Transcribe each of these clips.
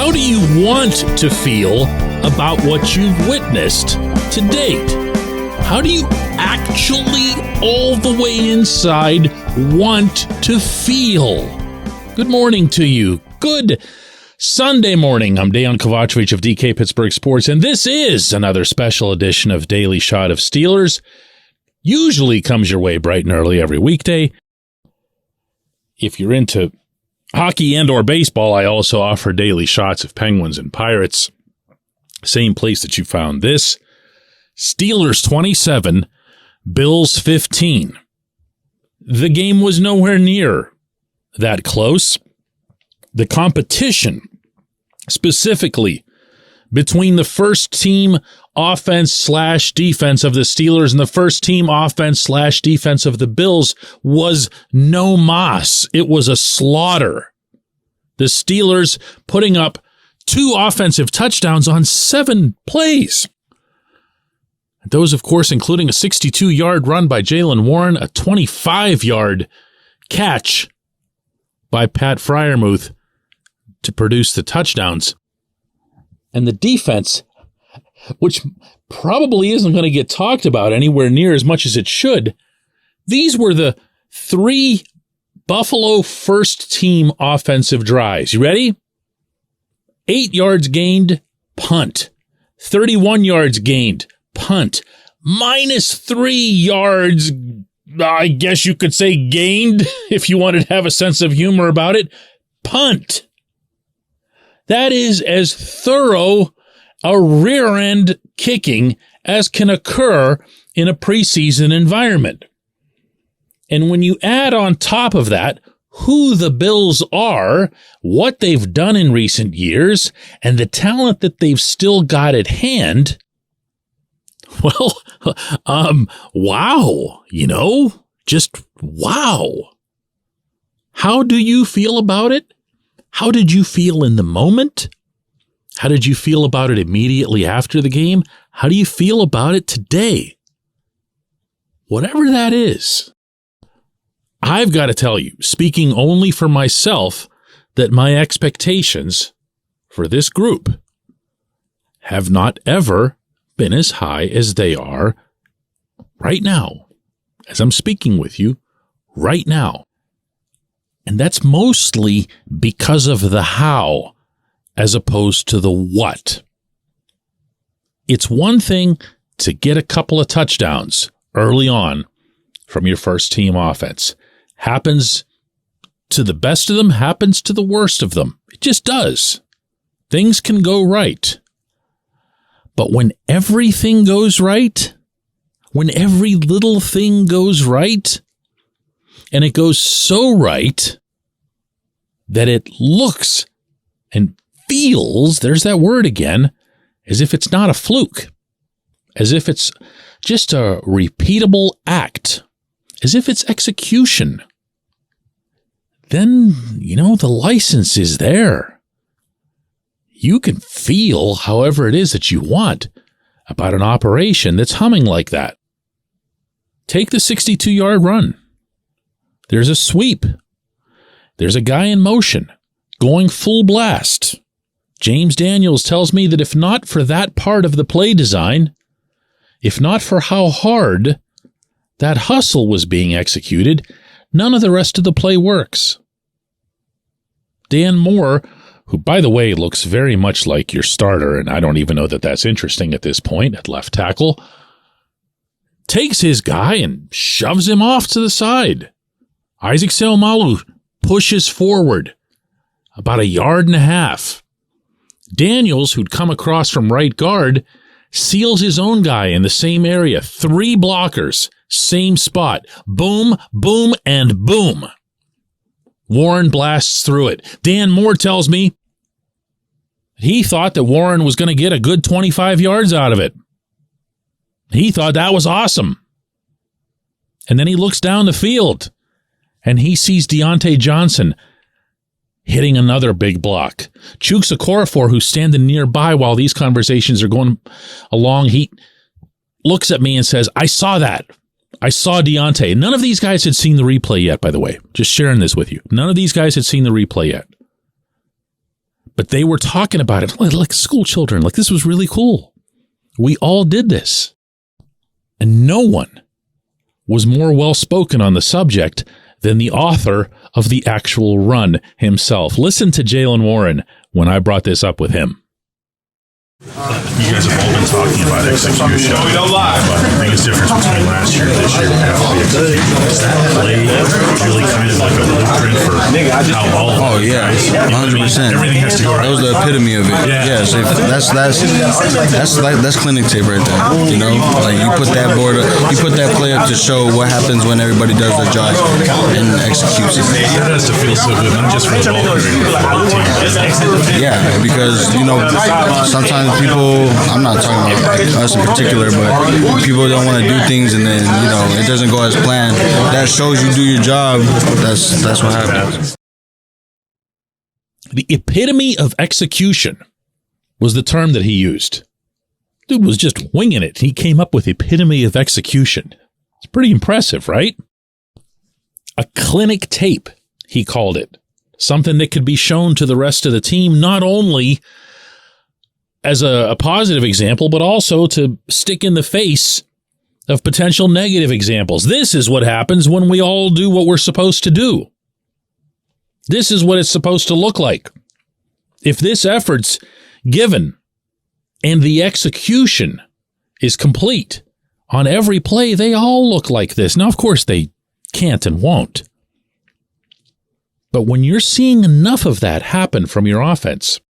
How do you want to feel about what you've witnessed to date? How do you actually, all the way inside, want to feel? Good morning to you. Good Sunday morning. I'm Dejan Kovacevic of DK Pittsburgh Sports, and this is another special edition of Daily Shot of Steelers. Usually comes your way bright and early every weekday. If you're into hockey and or baseball, I also offer daily shots of Penguins and Pirates. Same place that you found this. Steelers 27, Bills 15. The game was nowhere near that close. The competition, specifically between the first team offense/defense of the Steelers and the first team offense/defense of the Bills, was no mas. It was a slaughter. The Steelers putting up 2 offensive touchdowns on 7 plays. Those, of course, including a 62-yard run by Jaylen Warren, a 25-yard catch by Pat Freiermuth to produce the touchdowns. And the defense, which probably isn't going to get talked about anywhere near as much as it should, these were the 3 Buffalo first-team offensive drives. You ready? 8 yards gained, punt. 31 yards gained, punt. -3 yards, I guess you could say gained, if you wanted to have a sense of humor about it, punt. That is as thorough a rear-end kicking as can occur in a preseason environment. And when you add on top of that who the Bills are, what they've done in recent years, and the talent that they've still got at hand, well, wow, just wow. How do you feel about it? How did you feel in the moment? How did you feel about it immediately after the game? How do you feel about it today? Whatever that is, I've got to tell you, speaking only for myself, that my expectations for this group have not ever been as high as they are right now, as I'm speaking with you right now. And that's mostly because of the how as opposed to the what. It's one thing to get a couple of touchdowns early on from your first team offense. Happens to the best of them, happens to the worst of them. It just does. Things can go right. But when everything goes right, when every little thing goes right, and it goes so right that it looks and feels, there's that word again, as if it's not a fluke, as if it's just a repeatable act, as if it's execution, then, the license is there. You can feel however it is that you want about an operation that's humming like that. Take the 62-yard run. There's a sweep. There's a guy in motion, going full blast. James Daniels tells me that if not for that part of the play design, if not for how hard that hustle was being executed, none of the rest of the play works. Dan Moore, who, by the way, looks very much like your starter, and I don't even know that that's interesting at this point, at left tackle, takes his guy and shoves him off to the side. Isaac Seumalo pushes forward about 1.5 yards. Daniels, who'd come across from right guard, seals his own guy in the same area. 3 blockers, same spot. Boom, boom, and boom. Warren blasts through it. Dan Moore tells me he thought that Warren was going to get a good 25 yards out of it. He thought that was awesome. And then he looks down the field and he sees Deontay Johnson hitting another big block. Chuks Okorafor, who's standing nearby while these conversations are going along, he looks at me and says, I saw that. I saw Deontay. None of these guys had seen the replay yet, by the way. Just sharing this with you. None of these guys had seen the replay yet. But they were talking about it like school children. Like, this was really cool. We all did this. And no one was more well-spoken on the subject than the author of the actual run himself. Listen to Jaylen Warren when I brought this up with him. You guys have all been talking about execution. But the biggest difference between last year and this year would have to be execution. Is that play really kind of like a blueprint for how all of it? Oh, yeah, 100%. Everything has to go right. That was the epitome of it. Yeah, so that's clinic tape right there. You know, like you put that board up, you put that play up to show what happens when everybody does their job and executes it. That has to feel so good, not just for the ball carrier, but for the whole team. Yeah, because, you know, sometimes people, I'm not talking about us in particular, but people don't want to do things and then, you know, it doesn't go as planned. That shows you do your job. That's what happens. The epitome of execution was the term that he used. Dude was just winging it. He came up with epitome of execution. It's pretty impressive, right? A clinic tape, he called it. Something that could be shown to the rest of the team, not only as a positive example, but also to stick in the face of potential negative examples. This is what happens when we all do what we're supposed to do. This is what it's supposed to look like. If this effort's given and the execution is complete on every play, they all look like this. Now, of course, they can't and won't. But when you're seeing enough of that happen from your offense,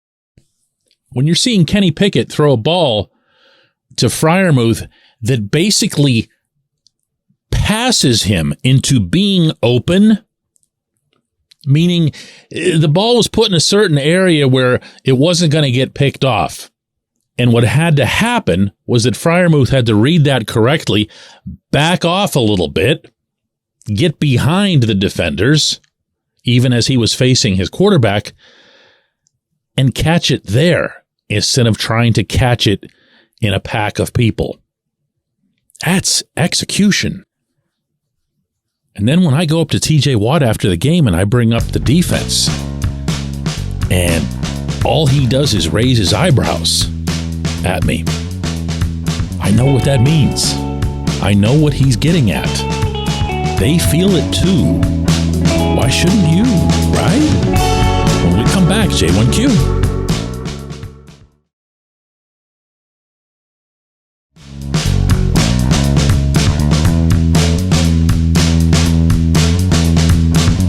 when you're seeing Kenny Pickett throw a ball to Freiermuth that basically passes him into being open, meaning the ball was put in a certain area where it wasn't going to get picked off. And what had to happen was that Freiermuth had to read that correctly, back off a little bit, get behind the defenders, even as he was facing his quarterback, and catch it there instead of trying to catch it in a pack of people. That's execution. And then when I go up to TJ Watt after the game and I bring up the defense, and all he does is raise his eyebrows at me, I know what that means. I know what he's getting at. They feel it too. Why shouldn't you, right? When we come back, J1Q.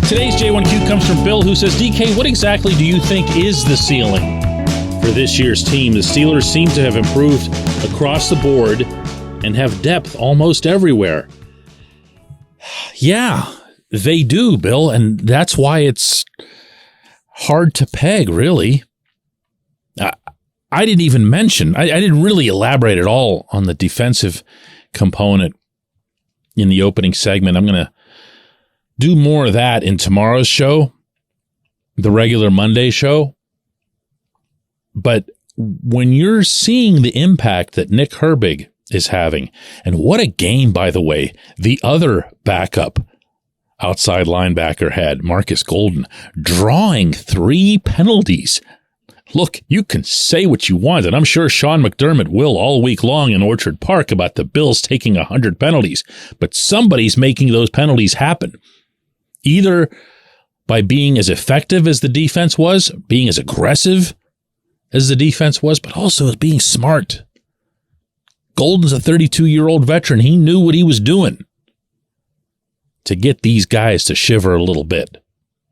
Today's J1Q comes from Bill, who says, DK, what exactly do you think is the ceiling for this year's team? The Steelers seem to have improved across the board and have depth almost everywhere. Yeah, they do, Bill, and that's why it's hard to peg, really. I didn't even mention, I didn't really elaborate at all on the defensive component in the opening segment. I'm going to do more of that in tomorrow's show, the regular Monday show. But when you're seeing the impact that Nick Herbig is having, and what a game, by the way, the other backup outside linebacker had, Marcus Golden, drawing 3 penalties. Look, you can say what you want, and I'm sure Sean McDermott will all week long in Orchard Park about the Bills taking 100 penalties, but somebody's making those penalties happen. Either by being as effective as the defense was, being as aggressive as the defense was, but also as being smart. Golden's a 32-year-old veteran. He knew what he was doing to get these guys to shiver a little bit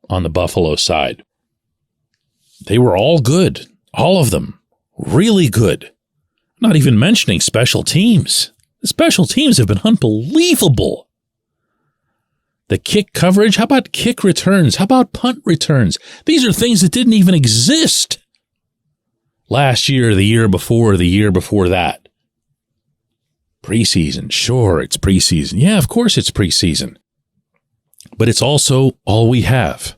on the Buffalo side. They were all good. All of them. Really good. Not even mentioning special teams. The special teams have been unbelievable. The kick coverage, how about kick returns? How about punt returns? These are things that didn't even exist last year, the year before that. Preseason, sure, it's preseason. Yeah, of course it's preseason. But it's also all we have.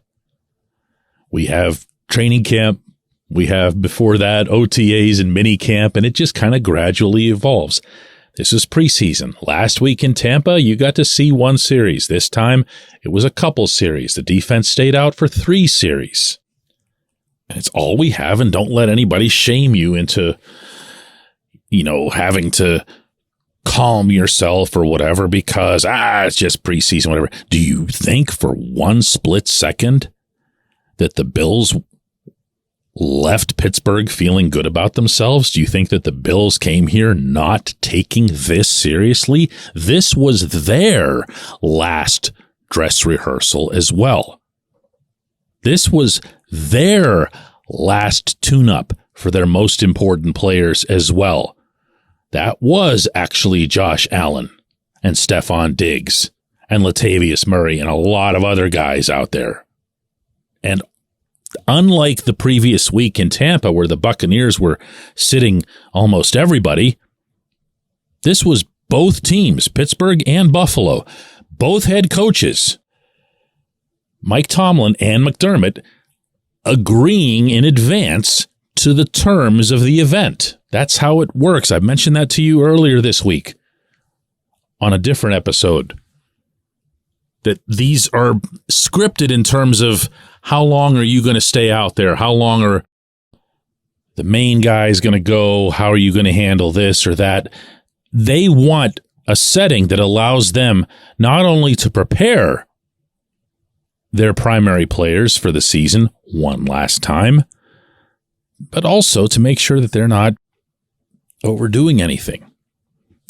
We have training camp. We have, before that, OTAs and mini camp, and it just kind of gradually evolves. This is preseason. Last week in Tampa, you got to see 1 series. This time, it was a couple series. The defense stayed out for 3 series. It's all we have, and don't let anybody shame you into, having to calm yourself or whatever because, it's just preseason, whatever. Do you think for one split second that the Bills left Pittsburgh feeling good about themselves? Do you think that the Bills came here not taking this seriously? This was their last dress rehearsal as well. This was their last tune-up for their most important players as well. That was actually Josh Allen and Stephon Diggs and Latavius Murray and a lot of other guys out there. And unlike the previous week in Tampa where the Buccaneers were sitting almost everybody, this was both teams, Pittsburgh and Buffalo, both head coaches, Mike Tomlin and McDermott, agreeing in advance to the terms of the event. That's how it works. I mentioned that to you earlier this week on a different episode, that these are scripted in terms of how long are you going to stay out there? How long are the main guys going to go? How are you going to handle this or that? They want a setting that allows them not only to prepare their primary players for the season one last time, but also to make sure that they're not overdoing anything.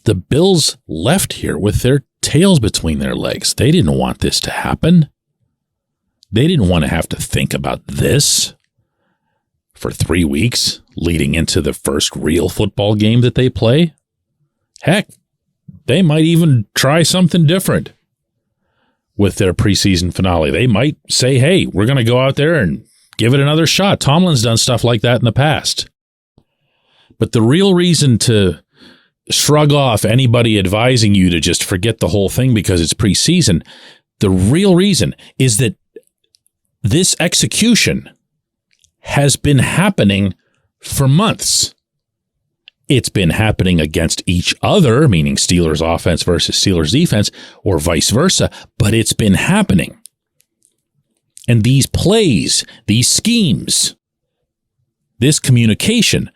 The Bills left here with their tails between their legs. They didn't want this to happen. They didn't want to have to think about this for 3 weeks leading into the first real football game that they play. Heck, they might even try something different with their preseason finale. They might say, hey, we're going to go out there and give it another shot. Tomlin's done stuff like that in the past. But the real reason to shrug off anybody advising you to just forget the whole thing because it's preseason, the real reason is that this execution has been happening for months. It's been happening against each other, meaning Steelers offense versus Steelers defense, or vice versa, but it's been happening. And these plays, these schemes, this communication,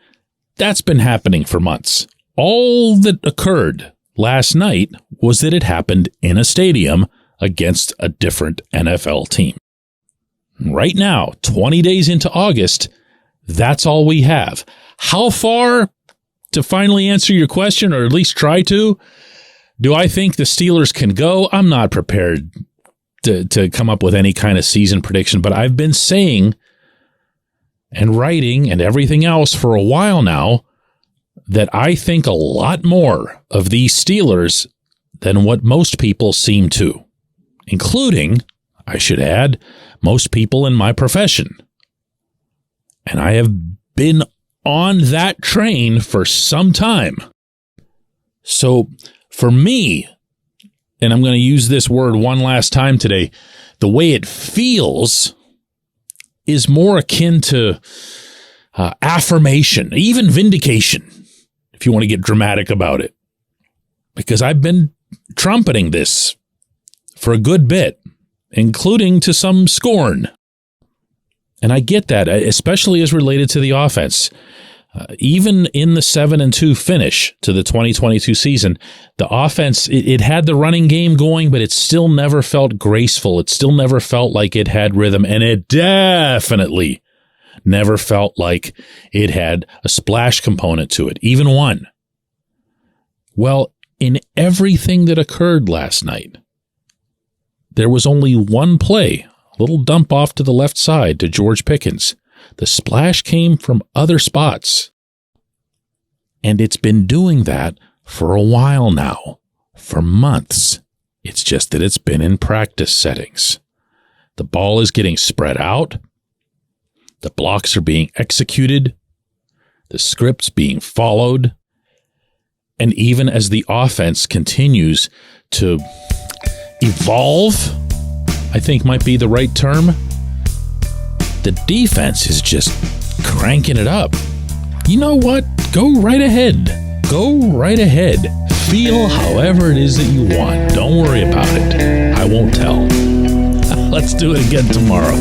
that's been happening for months. All that occurred last night was that it happened in a stadium against a different NFL team. Right now, 20 days into August, that's all we have. How far, to finally answer your question, or at least try to, do I think the Steelers can go? I'm not prepared to come up with any kind of season prediction, but I've been saying and writing and everything else for a while now that I think a lot more of these Steelers than what most people seem to, including, I should add, most people in my profession. And I have been on that train for some time. So for me, and I'm going to use this word one last time today, the way it feels is more akin to affirmation, even vindication, if you want to get dramatic about it. Because I've been trumpeting this for a good bit, including to some scorn. And I get that, especially as related to the offense. Even in the 7-2 finish to the 2022 season, the offense, it had the running game going, but it still never felt graceful. It still never felt like it had rhythm, and it definitely never felt like it had a splash component to it, even one. Well, in everything that occurred last night, there was only one play, a little dump off to the left side to George Pickens. The splash came from other spots. And it's been doing that for a while now, for months. It's just that it's been in practice settings. The ball is getting spread out. The blocks are being executed. The script's being followed. And even as the offense continues to evolve, I think might be the right term, the defense is just cranking it up. You know what? Go right ahead. Go right ahead. Feel however it is that you want. Don't worry about it. I won't tell. Let's do it again tomorrow.